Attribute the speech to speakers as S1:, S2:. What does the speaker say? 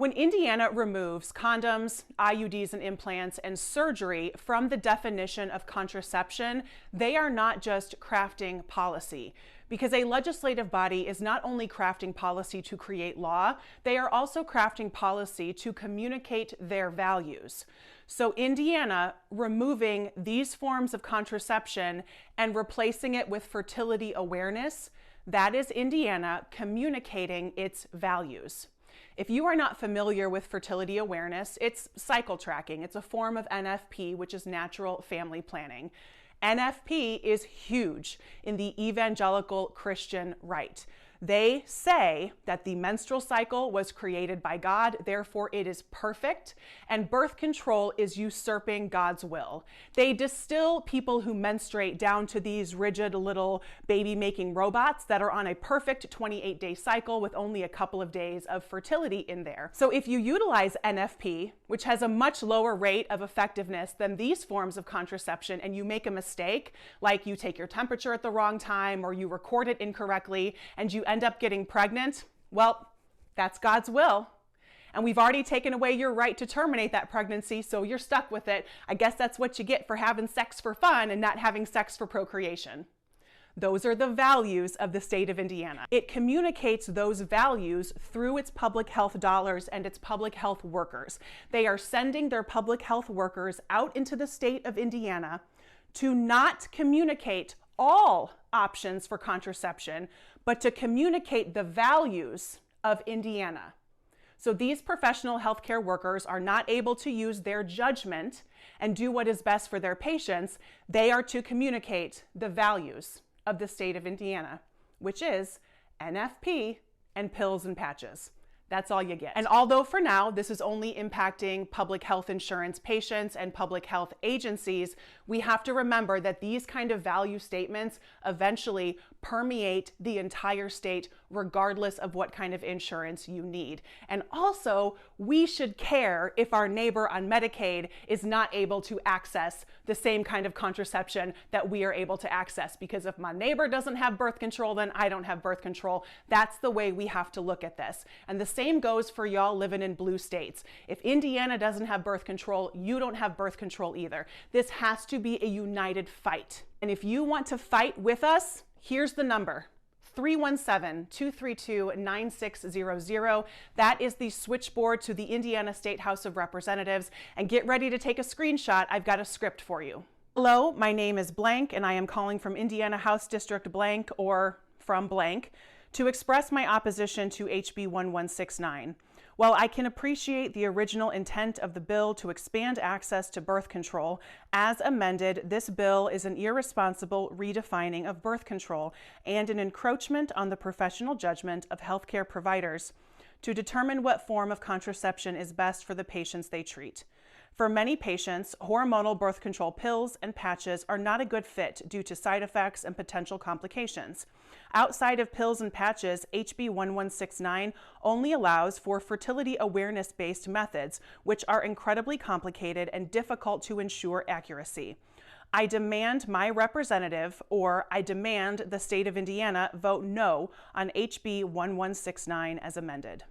S1: When Indiana removes condoms, IUDs and implants, and surgery from the definition of contraception, they are not just crafting policy. Because a legislative body is not only crafting policy to create law, they are also crafting policy to communicate their values. So Indiana removing these forms of contraception and replacing it with fertility awareness, that is Indiana communicating its values. If you are not familiar with fertility awareness, it's cycle tracking. It's a form of NFP, which is natural family planning. NFP is huge in the evangelical Christian right. They say that the menstrual cycle was created by God, therefore it is perfect, and birth control is usurping God's will. They distill people who menstruate down to these rigid little baby-making robots that are on a perfect 28-day cycle with only a couple of days of fertility in there. So if you utilize NFP, which has a much lower rate of effectiveness than these forms of contraception, and you make a mistake, like you take your temperature at the wrong time or you record it incorrectly and you end up getting pregnant, well, that's God's will. And we've already taken away your right to terminate that pregnancy, so you're stuck with it. I guess that's what you get for having sex for fun and not having sex for procreation. Those are the values of the state of Indiana. It communicates those values through its public health dollars and its public health workers. They are sending their public health workers out into the state of Indiana to not communicate all options for contraception, but to communicate the values of Indiana. So these professional healthcare workers are not able to use their judgment and do what is best for their patients. They are to communicate the values of the state of Indiana, which is NFP and pills and patches. That's all you get. And although for now, this is only impacting public health insurance patients and public health agencies, we have to remember that these kind of value statements eventually permeate the entire state, regardless of what kind of insurance you need. And also, we should care if our neighbor on Medicaid is not able to access the same kind of contraception that we are able to access. Because if my neighbor doesn't have birth control, then I don't have birth control. That's the way we have to look at this. And the same goes for y'all living in blue states. If Indiana doesn't have birth control, you don't have birth control either. This has to be a united fight. And if you want to fight with us, here's the number. 317-232-9600. That is the switchboard to the Indiana State House of Representatives. And get ready to take a screenshot. I've got a script for you. Hello, my name is blank, and I am calling from Indiana House District blank or from blank to express my opposition to HB 1169. While I can appreciate the original intent of the bill to expand access to birth control, as amended, this bill is an irresponsible redefining of birth control and an encroachment on the professional judgment of healthcare providers to determine what form of contraception is best for the patients they treat. For many patients, hormonal birth control pills and patches are not a good fit due to side effects and potential complications. Outside of pills and patches, HB 1169 only allows for fertility awareness-based methods, which are incredibly complicated and difficult to ensure accuracy. I demand my representative, or I demand the state of Indiana, vote no on HB 1169 as amended.